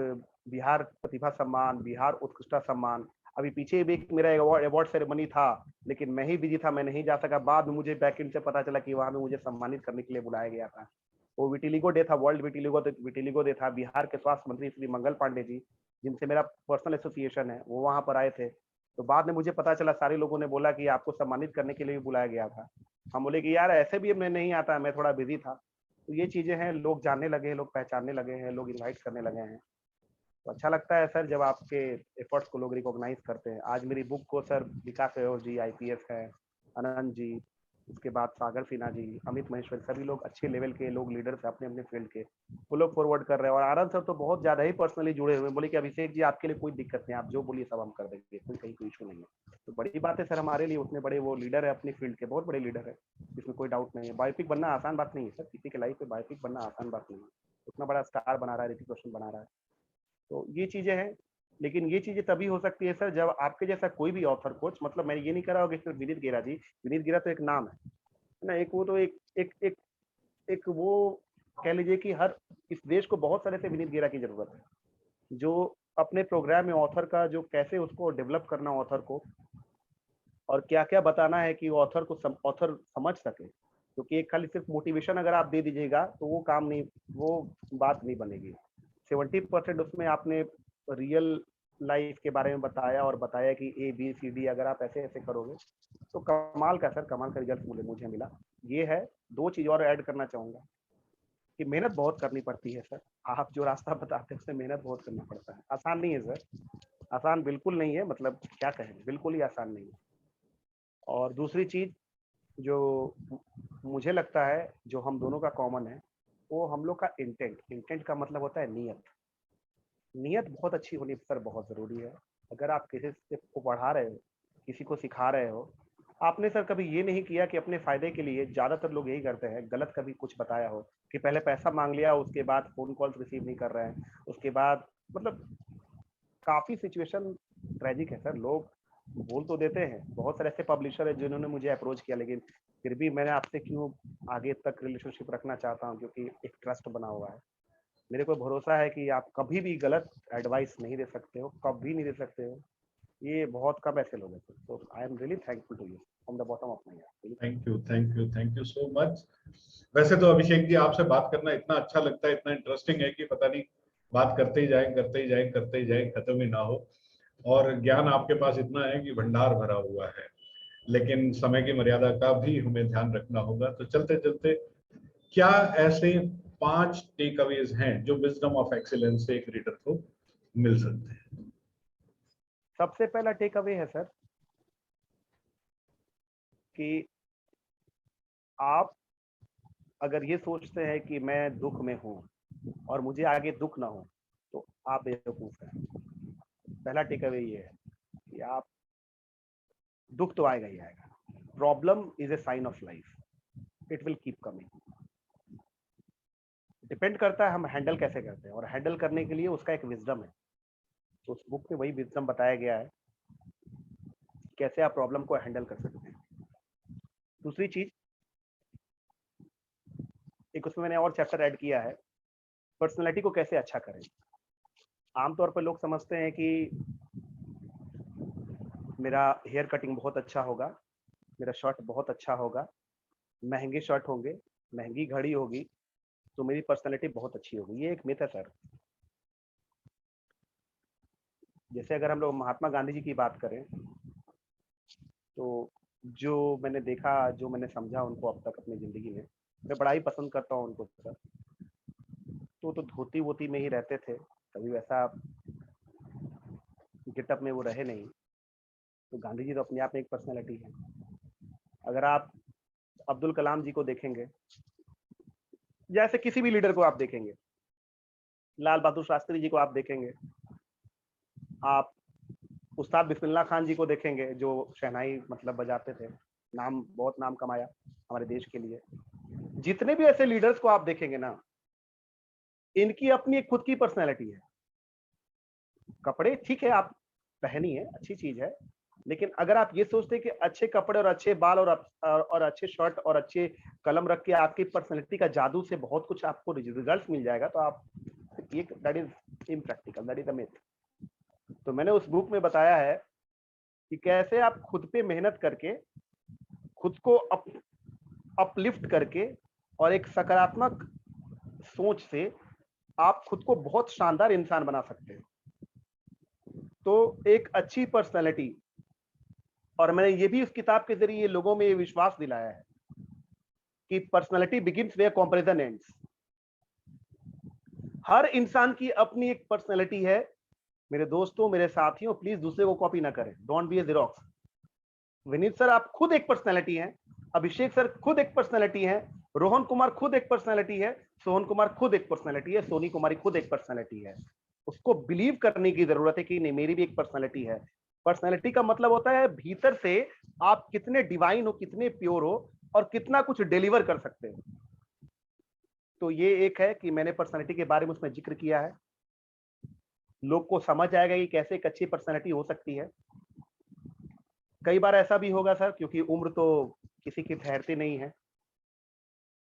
बिहार प्रतिभा सम्मान, बिहार उत्कृष्टता सम्मान, अभी पीछे भी एक मेरा अवार्ड सेरेमनी था, लेकिन मैं ही बिजी था, मैं नहीं जा सका। बाद में मुझे बैकएंड से पता चला कि वहां में मुझे सम्मानित करने के लिए बुलाया गया था। वो विटिलिगो डे था, वर्ल्ड विटिलिगो डे था। बिहार के स्वास्थ्य मंत्री श्री मंगल पांडे जी, जिनसे मेरा पर्सनल एसोसिएशन है, वो वहां पर आए थे। तो बाद में मुझे पता चला, सारे लोगों ने बोला कि आपको सम्मानित करने के लिए भी बुलाया गया था। हम बोले कि यार ऐसे भी मैं नहीं आता, मैं थोड़ा बिजी था। तो ये चीजें हैं, लोग जानने लगे हैं, लोग पहचानने लगे हैं, लोग इन्वाइट करने लगे हैं। तो अच्छा लगता है सर जब आपके एफर्ट्स को लोग रिकॉग्नाइज करते हैं। आज मेरी बुक को सर विकास अयोर जी आईपीएस है, अनंत जी, उसके बाद सागर सिन्हा जी, अमित महेश्वरी, सभी लोग अच्छे लेवल के लोग, लीडर्स अपने अपने फील्ड के, वो लोग फॉरवर्ड कर रहे हैं। और आनंद सर तो बहुत ज्यादा ही पर्सनली जुड़े हुए हैं, बोले कि अभिषेक जी आपके लिए कोई दिक्कत नहीं, आप जो बोलिए सब हम कर देंगे, कोई कहीं कोई इशू नहीं है। तो बड़ी बात है सर हमारे लिए, उतने बड़े वो लीडर है अपनी फील्ड के, बहुत बड़े लीडर है, इसमें कोई डाउट नहीं है। बायोपिक बनना आसान बात नहीं है सर, किसी के लाइफ में बायोपिक बनना आसान बात नहीं है। उतना बड़ा स्टार बना रहा है, ऋतिक रोशन बना रहा है। तो ये चीजें हैं, लेकिन ये चीजें तभी हो सकती है सर जब आपके जैसा कोई भी ऑथर कोच, मतलब मैं ये नहीं कह रहा हूँ कि सिर्फ विनीत गेरा जी, विनीत गेरा तो एक नाम है ना, एक वो तो एक वो कह लीजिए कि हर इस देश को बहुत सारे से विनीत गेरा की जरूरत है, जो अपने प्रोग्राम में ऑथर का जो कैसे उसको डेवलप करना ऑथर को, और क्या क्या बताना है कि ऑथर को ऑथर समझ सके। क्योंकि एक खाली सिर्फ मोटिवेशन अगर आप दे दीजिएगा तो वो काम नहीं, वो बात नहीं बनेगी। 70% उसमें आपने रियल लाइफ के बारे में बताया, और बताया कि ABCD अगर आप ऐसे ऐसे करोगे तो कमाल का सर, कमाल का रिजल्ट मुझे मिला। ये है। दो चीज और ऐड करना चाहूंगा कि मेहनत बहुत करनी पड़ती है सर। आप जो रास्ता बताते हैं उसमें मेहनत बहुत करना पड़ता है, आसान नहीं है सर, आसान बिल्कुल नहीं है, मतलब क्या कहें, बिल्कुल ही आसान नहीं है। और दूसरी चीज जो मुझे लगता है जो हम दोनों का कॉमन है, वो हम लोग का इंटेंट। इंटेंट का मतलब होता है नियत। नियत बहुत अच्छी होनी सर बहुत जरूरी है। अगर आप किसी से को पढ़ा रहे हो, किसी को सिखा रहे हो, आपने सर कभी ये नहीं किया कि अपने फायदे के लिए, ज्यादातर लोग यही करते हैं, गलत कभी कुछ बताया हो कि पहले पैसा मांग लिया, उसके बाद फोन कॉल्स रिसीव नहीं कर रहे हैं, उसके बाद मतलब काफी सिचुएशन ट्रेजिक है सर। लोग बोल तो देते हैं, बहुत सारे ऐसे पब्लिशर है जिन्होंने मुझे अप्रोच किया, लेकिन फिर भी मैंने आपसे क्यों आगे तक रिलेशनशिप रखना चाहता हूँ, क्योंकि एक ट्रस्ट बना हुआ है। मेरे को भरोसा है कि आप कभी भी गलत एडवाइस नहीं दे सकते हो, कभी नहीं दे सकते हो। ये बहुत कम ऐसे लोग हैं, तो I am really thankful to you from the bottom of my heart. Thank you, thank you, thank you so much. वैसे तो अभिषेक जी आपसे बात करना इतना अच्छा लगता है, इतना इंटरेस्टिंग है कि पता नहीं बात करते ही जाएं, करते ही जाएं, करते ही जाएं, खत्म ही ना हो। और ज्ञान आपके पास इतना है कि भंडार भरा हुआ है, लेकिन समय की मर्यादा का भी हमें ध्यान रखना होगा। तो चलते चलते क्या ऐसे 5 टेक अवेज हैं जो विजडम ऑफ एक्सीलेंस से एक रीडर को मिल सकते हैं? सबसे पहला टेक अवे है सर कि आप अगर ये सोचते हैं कि मैं दुख में हूं और मुझे आगे दुख ना हो, तो आप बेवकूफ हैं। पहला टेक अवे ये है कि आप, दुख तो आएगा ही आएगा, problem is a sign of life, it will keep coming. Depend करता है हम हैंडल कैसे करते हैं, और हैंडल करने के लिए उसका एक विजडम है। तो उस बुक में वही विजडम बताया गया है, कैसे आप प्रॉब्लम को हैंडल कर सकते हैं। दूसरी चीज, एक उसमें मैंने और चैप्टर ऐड किया है, पर्सनैलिटी को कैसे अच्छा करें। आमतौर पर लोग समझते हैं कि मेरा हेयर कटिंग बहुत अच्छा होगा, मेरा शर्ट बहुत अच्छा होगा, महंगे शर्ट होंगे, महंगी घड़ी होगी, तो मेरी पर्सनैलिटी बहुत अच्छी होगी। ये एक मिथ है सर। जैसे अगर हम लोग महात्मा गांधी जी की बात करें, तो जो मैंने देखा, जो मैंने समझा उनको अब तक अपनी जिंदगी में, मैं बड़ा ही पसंद करता हूँ उनको सर। तो धोती वोती में ही रहते थे, कभी वैसा गेटअप में वो रहे नहीं। तो गांधी जी तो अपने आप में एक पर्सनैलिटी है। अगर आप अब्दुल कलाम जी को देखेंगे, जैसे किसी भी लीडर को आप देखेंगे, लाल बहादुर शास्त्री जी को आप देखेंगे, आप उस्ताद बिस्मिल्लाह खान जी को देखेंगे जो शहनाई मतलब बजाते थे, नाम बहुत नाम कमाया हमारे देश के लिए। जितने भी ऐसे लीडर्स को आप देखेंगे ना, इनकी अपनी एक खुद की पर्सनैलिटी है। कपड़े ठीक है आप पहनिए, अच्छी चीज है, लेकिन अगर आप ये सोचते हैं कि अच्छे कपड़े और अच्छे बाल और अच्छे शर्ट और अच्छे कलम रख के आपकी पर्सनैलिटी का जादू से बहुत कुछ आपको रिजल्ट मिल जाएगा, तो आप ये that is impractical, that is a myth. तो मैंने उस बुक में बताया है कि कैसे आप खुद पे मेहनत करके, खुद को अपलिफ्ट करके और एक सकारात्मक सोच से आप खुद को बहुत शानदार इंसान बना सकते हैं। तो एक अच्छी पर्सनैलिटी, और मैंने ये भी उस किताब के जरिए लोगों में ये विश्वास दिलाया है कि personality begins where comparison ends. हर इंसान की अपनी एक पर्सनैलिटी है। मेरे दोस्तों, मेरे साथियों, प्लीज दूसरे को कॉपी ना करें, don't be A xerox. Vineet sir आप खुद एक पर्सनैलिटी हैं, अभिषेक सर खुद एक पर्सनैलिटी है, रोहन कुमार खुद एक पर्सनैलिटी है, सोहन कुमार खुद एक पर्सनैलिटी है, सोनी कुमारी खुद एक पर्सनैलिटी है। उसको बिलीव करने की जरूरत है कि नहीं, मेरी भी एक पर्सनैलिटी है। पर्सनैलिटी का मतलब होता है भीतर से आप कितने डिवाइन हो, कितने प्योर हो और कितना कुछ डिलीवर कर सकते हो। तो ये एक है कि मैंने पर्सनैलिटी के बारे में उसमें जिक्र किया है। लोग को समझ आएगा कि कैसे एक अच्छी पर्सनैलिटी हो सकती है। कई बार ऐसा भी होगा सर, क्योंकि उम्र तो किसी की ठहरती नहीं है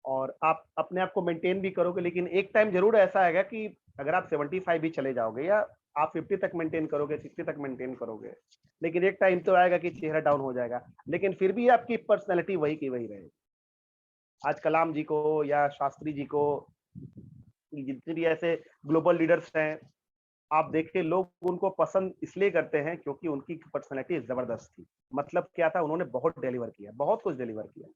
और आप अपने आप को मेंटेन भी करोगे, लेकिन एक टाइम जरूर ऐसा आएगा कि अगर आप 75 भी चले जाओगे या आप 50 तक मेंटेन करोगे, 60 तक मेंटेन करोगे, लेकिन एक टाइम तो आएगा कि चेहरा डाउन हो जाएगा, लेकिन फिर भी आपकी पर्सनैलिटी वही की वही रहेगी। आज कलाम जी को या शास्त्री जी को, जितने भी ऐसे ग्लोबल लीडर्स हैं, आप देखिए लोग उनको पसंद इसलिए करते हैं क्योंकि उनकी पर्सनैलिटी जबरदस्त थी। मतलब क्या था, उन्होंने बहुत डिलीवर किया, बहुत कुछ डिलीवर किया।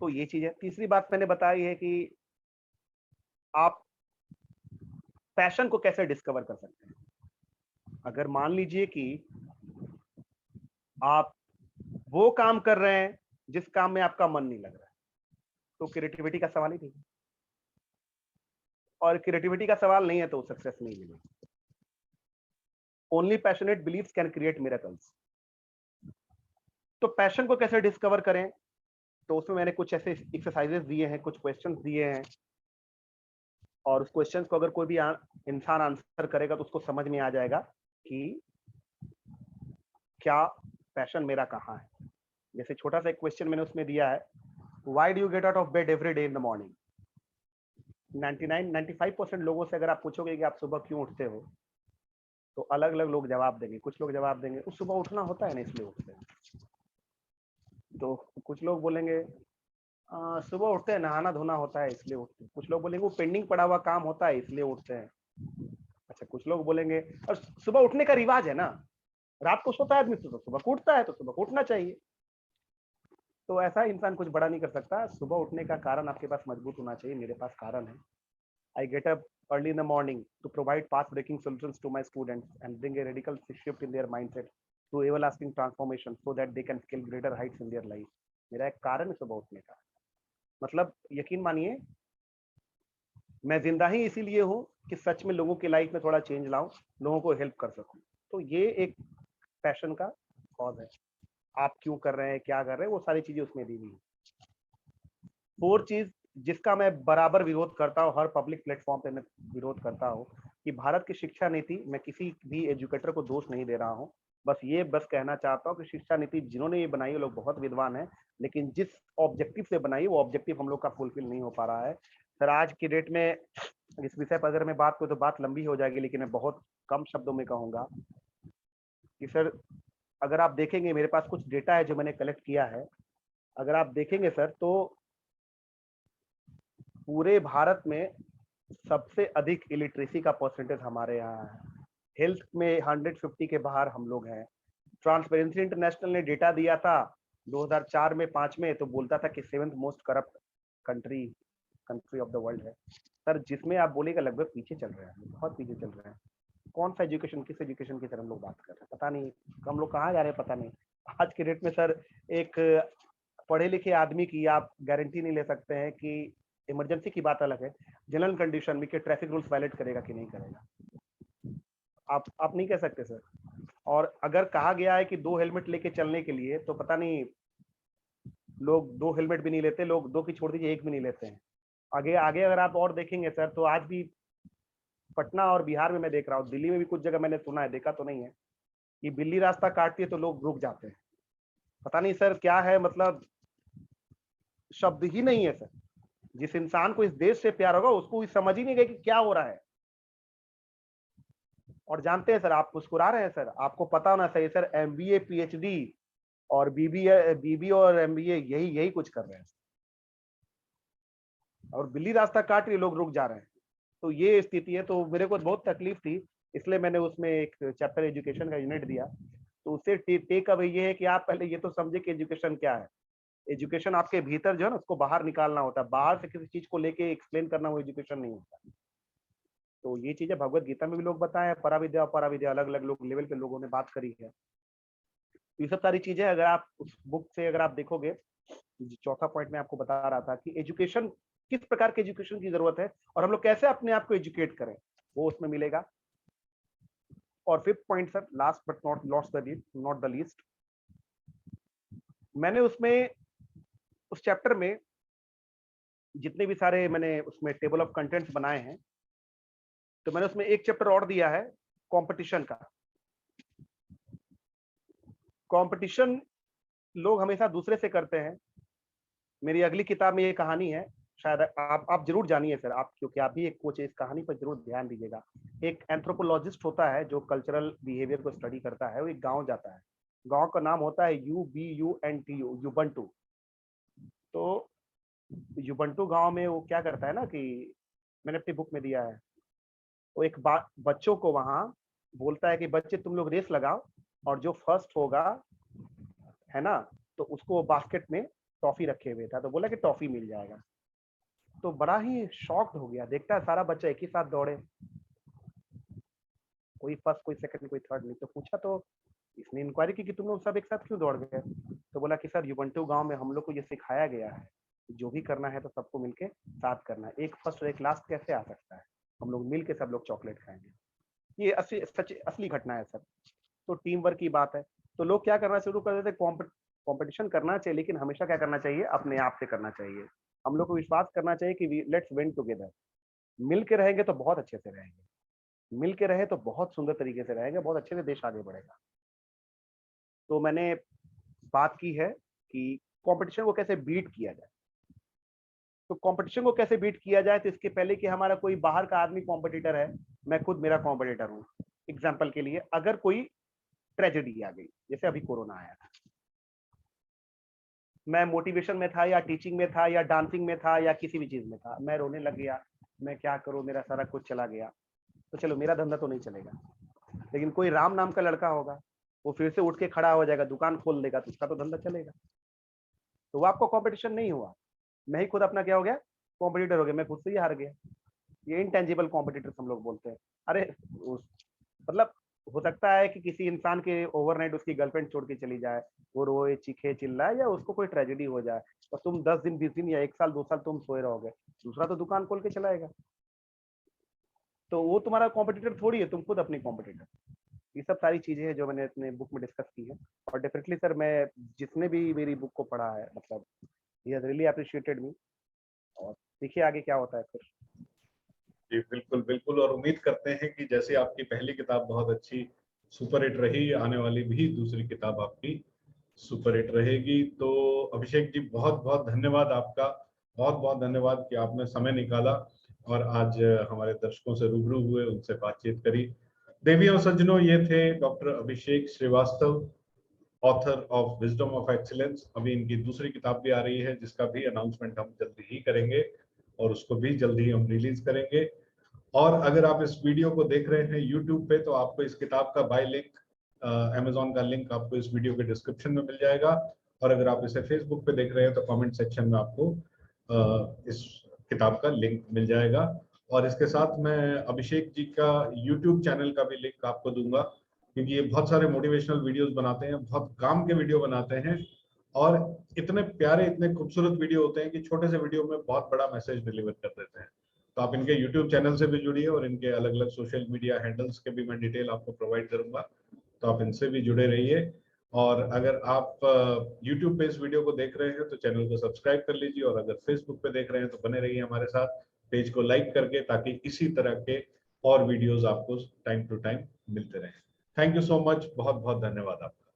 तो ये चीज है। तीसरी बात मैंने बताई है कि आप पैशन को कैसे डिस्कवर कर सकते हैं। अगर मान लीजिए कि आप वो काम कर रहे हैं जिस काम में आपका मन नहीं लग रहा है, तो क्रिएटिविटी का सवाल ही नहीं है। और क्रिएटिविटी का सवाल नहीं है तो सक्सेस नहीं मिलेगी। Only passionate believes can create miracles. तो पैशन को कैसे डिस्कवर करें, तो उसमें मैंने कुछ ऐसे एक्सरसाइजेस दिए हैं, कुछ क्वेश्चंस दिए हैं, और उस क्वेश्चंस को अगर कोई भी इंसान आंसर करेगा तो उसको समझ में आ जाएगा कि क्या पैशन मेरा कहाँ है। जैसे छोटा सा एक क्वेश्चन मैंने उसमें दिया है, why do you get out of bed every day in the morning. 95% लोगों से अगर आप पूछोगे कि आप सुबह क्यों उठते हो, तो अलग अलग लोग जवाब देंगे। कुछ लोग जवाब देंगे उस सुबह उठना होता है ना इसलिए उठते हैं, तो कुछ लोग बोलेंगे सुबह उठते हैं नहाना धोना होता है इसलिए उठते हैं। कुछ लोग बोलेंगे वो पेंडिंग पड़ा हुआ काम होता है इसलिए उठते हैं। अच्छा, कुछ लोग बोलेंगे और सुबह उठने का रिवाज है ना, रात को सोता है आदमी तो सुबह को उठता है, तो सुबह को उठना चाहिए। तो ऐसा इंसान कुछ बड़ा नहीं कर सकता। सुबह उठने का कारण आपके पास मजबूत होना चाहिए। मेरे पास कारण है। I get up early in the morning to provide path-breaking solutions to my students and bring a radical shift in their mindset to everlasting transformation so that they can scale greater heights in their life. मेरा एक कारण है सुबह उठने का। मतलब यकीन मानिए मैं जिंदा ही इसीलिए हूँ कि सच में लोगों की लाइफ में थोड़ा चेंज लाऊं, लोगों को हेल्प कर सकूं। तो ये एक पैशन का कॉज है। आप क्यों कर रहे हैं, क्या कर रहे हैं, वो सारी चीजें उसमें दी हुई है। 4 चीज जिसका मैं बराबर विरोध करता हूँ, हर पब्लिक प्लेटफॉर्म पे मैं विरोध करता हूँ कि भारत की शिक्षा नीति, मैं किसी भी एजुकेटर को दोष नहीं दे रहा हूँ, बस कहना चाहता हूँ कि शिक्षा नीति जिन्होंने ये बनाई है लोग बहुत विद्वान हैं, लेकिन जिस ऑब्जेक्टिव से बनाई वो ऑब्जेक्टिव हम लोग का फुलफिल नहीं हो पा रहा है। सर आज की डेट में इस विषय पर अगर मैं बात करूँ तो बात लंबी हो जाएगी, लेकिन मैं बहुत कम शब्दों में कहूंगा कि सर अगर आप देखेंगे, मेरे पास कुछ डेटा है जो मैंने कलेक्ट किया है। अगर आप देखेंगे सर, तो पूरे भारत में सबसे अधिक इलिटरेसी का परसेंटेज हमारे यहाँ है। हेल्थ में 150 के बाहर हम लोग हैं। ट्रांसपेरेंसी इंटरनेशनल ने डेटा दिया था 2004 में 5 में, तो बोलता था कि 7th most corrupt country of the world है। सर जिसमें आप बोलेगा लगभग पीछे चल रहे हैं, बहुत पीछे चल रहे हैं। कौन सा एजुकेशन, किस एजुकेशन की तरह हम लोग बात कर रहे हैं, पता नहीं हम लोग कहाँ जा रहे हैं, पता नहीं। आज के डेट में सर एक पढ़े लिखे आदमी की आप गारंटी नहीं ले सकते हैं कि इमरजेंसी की बात अलग है, जनरल कंडीशन में कि ट्रैफिक रूल्स वायलेट करेगा कि नहीं करेगा, आप नहीं कह सकते सर। और अगर कहा गया है कि 2 हेलमेट लेके चलने के लिए, तो पता नहीं लोग 2 हेलमेट भी नहीं लेते, लोग 2 की छोड़ दीजिए 1 भी नहीं लेते हैं। आगे आगे अगर आप और देखेंगे सर, तो आज भी पटना और बिहार में मैं देख रहा हूँ, दिल्ली में भी कुछ जगह मैंने सुना है, देखा तो नहीं है, कि बिल्ली रास्ता काटती है तो लोग रुक जाते हैं। पता नहीं सर क्या है, मतलब शब्द ही नहीं है सर। जिस इंसान को इस देश से प्यार होगा उसको समझ ही नहीं गया कि क्या हो रहा है। और जानते हैं सर, आप मुस्कुरा रहे हैं सर, आपको पता होना चाहिए सर, एमबीए पीएचडी और बीबी और एमबीए यही कुछ कर रहे हैं, और बिल्ली रास्ता काट रही, लोग रुक जा रहे हैं। तो ये स्थिति है। तो मेरे को बहुत तकलीफ थी, इसलिए मैंने उसमें एक चैप्टर एजुकेशन का यूनिट दिया। तो उससे टेक अवे ये है कि आप पहले ये तो समझे कि एजुकेशन क्या है। एजुकेशन आपके भीतर जो है ना, उसको बाहर निकालना होता है, बाहर से किसी चीज को लेके एक्सप्लेन करना वो एजुकेशन नहीं होता। तो ये चीजें भगवत गीता में भी लोग बताए हैं, पराविद्या और पराविद्या अलग अलग लोग लेवल के लोगों ने बात करी है। तो ये सब सारी चीजें अगर आप उस बुक से अगर आप देखोगे, चौथा पॉइंट में आपको बता रहा था कि एजुकेशन, किस प्रकार के एजुकेशन की जरूरत है और हम लोग कैसे अपने आप को एजुकेट करें, वो उसमें मिलेगा। और 5th point sir, last but not the least, मैंने उसमें उस चैप्टर में जितने भी सारे मैंने उसमें टेबल ऑफ कंटेंट्स बनाए हैं, तो मैंने उसमें एक चैप्टर और दिया है कंपटीशन का। कंपटीशन लोग हमेशा दूसरे से करते हैं। मेरी अगली किताब में ये कहानी है, शायद आप जरूर जानिए सर, आप क्योंकि आप भी एक कोच है, इस कहानी पर जरूर ध्यान दीजिएगा। एक एंथ्रोपोलॉजिस्ट होता है जो कल्चरल बिहेवियर को स्टडी करता है, वो एक गांव जाता है, गांव का नाम होता है UBUNTU, युबंटू। तो युबंटू गांव में वो क्या करता है ना, कि मैंने अपनी बुक में दिया है, वो एक बच्चों को वहां बोलता है कि बच्चे तुम लोग रेस लगाओ, और जो फर्स्ट होगा है ना, तो उसको बास्केट में टॉफी रखे हुए था, तो बोला कि टॉफी मिल जाएगा। तो बड़ा ही शॉक्ड हो गया, देखता है सारा बच्चा एक ही साथ दौड़े, कोई फर्स्ट कोई सेकंड कोई थर्ड नहीं। तो पूछा, तो इसने इंक्वायरी की कि तुम लोग सब एक साथ क्यों दौड़ गए। तो बोला कि सर युबंटू गांव में हम लोग को ये सिखाया गया है, जो भी करना है तो सबको मिलके साथ करना है, एक फर्स्ट और एक लास्ट कैसे आ सकता है, हम लोग मिलके सब लोग चॉकलेट खाएंगे। ये असली घटना है सर। तो टीम वर्क की बात है। तो लोग क्या करना शुरू कर देते, कॉम्पिटिशन करना चाहिए, लेकिन हमेशा क्या करना चाहिए, अपने आप से करना चाहिए। हम लोग को विश्वास करना चाहिए कि लेट्स विन टुगेदर। मिल के रहेंगे तो बहुत अच्छे से रहेंगे, मिल के रहे तो बहुत सुंदर तरीके से रहेंगे, बहुत अच्छे से देश आगे बढ़ेगा। तो मैंने बात की है कि कंपटीशन को कैसे बीट किया जाए। तो कंपटीशन को कैसे बीट किया जाए, तो इसके पहले कि हमारा कोई बाहर का आदमी कॉम्पिटिटर है, मैं खुद मेरा कॉम्पिटिटर हूँ। एग्जाम्पल के लिए, अगर कोई ट्रेजेडी आ गई, जैसे अभी कोरोना आया था, मैं मोटिवेशन में था या टीचिंग में था या डांसिंग में था या किसी भी चीज में था, मैं रोने लग गया, मैं क्या करूं, मेरा सारा कुछ चला गया, तो चलो मेरा धंधा तो नहीं चलेगा। लेकिन कोई राम नाम का लड़का होगा, वो फिर से उठ के खड़ा हो जाएगा, दुकान खोल देगा, तो उसका तो धंधा चलेगा। तो वो आपको कंपटीशन नहीं हुआ, मैं ही खुद अपना क्या हो गया, कॉम्पिटिटर हो गया, मैं खुद से ही हार गया। ये इनटेंजिबल कॉम्पिटिटर्स हम लोग बोलते हैं। अरे मतलब हो सकता है कि किसी इंसान के ओवरनाइट उसकी गर्लफ्रेंड छोड़ के चली जाए, वो रोए चीखे चिल्लाए, या उसको कोई ट्रेजेडी हो जाए, और तुम 10 दिन 20 दिन या 1 साल 2 साल तुम सोए रहोगे, दूसरा तो दुकान खोल के चलाएगा। तो वो तुम्हारा कॉम्पिटिटर थोड़ी है, तुम खुद अपनी कॉम्पिटिटर। ये सब सारी चीजें हैं जो मैंने अपने बुक में डिस्कस की है। और डेफिनेटली सर, मैं जिसने भी मेरी बुक को पढ़ा है, मतलब ही हैज रियली अप्रिशिएटेड मी। और देखिए आगे क्या होता है फिर। जी बिल्कुल बिल्कुल, और उम्मीद करते हैं कि जैसे आपकी पहली किताब बहुत अच्छी सुपर हिट रही, आने वाली भी दूसरी किताब आपकी सुपर हिट रहेगी। तो अभिषेक जी, बहुत बहुत धन्यवाद आपका, बहुत बहुत धन्यवाद कि आपने समय निकाला और आज हमारे दर्शकों से रूबरू हुए, उनसे बातचीत करी। देवी और सज्जनों, ये थे doctor Abhishek Srivastava, author of wisdom of excellence. अभी इनकी दूसरी किताब भी आ रही है, जिसका भी अनाउंसमेंट हम जल्दी ही करेंगे और उसको भी जल्दी हम रिलीज करेंगे। और अगर आप इस वीडियो को देख रहे हैं यूट्यूब पे, तो आपको इस किताब का बाय लिंक, अमेजोन का लिंक आपको इस वीडियो के डिस्क्रिप्शन में मिल जाएगा। और अगर आप इसे फेसबुक पे देख रहे हैं तो कमेंट सेक्शन में आपको इस किताब का लिंक मिल जाएगा। और इसके साथ मैं अभिषेक जी का यूट्यूब चैनल का भी लिंक आपको दूंगा, क्योंकि ये बहुत सारे मोटिवेशनल वीडियोस बनाते हैं, बहुत काम के वीडियो बनाते हैं, और इतने प्यारे, इतने खूबसूरत वीडियो होते हैं कि छोटे से वीडियो में बहुत बड़ा मैसेज डिलीवर कर देते हैं। तो आप इनके यूट्यूब चैनल से भी जुड़िए और इनके अलग अलग सोशल मीडिया हैंडल्स के भी मैं डिटेल आपको प्रोवाइड करूंगा, तो आप इनसे भी जुड़े रहिए। और अगर आप यूट्यूब पे इस वीडियो को देख रहे हैं तो चैनल को सब्सक्राइब कर लीजिए, और अगर फेसबुक पे देख रहे हैं तो बने रहिए हमारे साथ, पेज को लाइक करके, ताकि इसी तरह के और वीडियोस आपको टाइम टू टाइम मिलते रहें। थैंक यू सो मच, बहुत बहुत धन्यवाद आपका।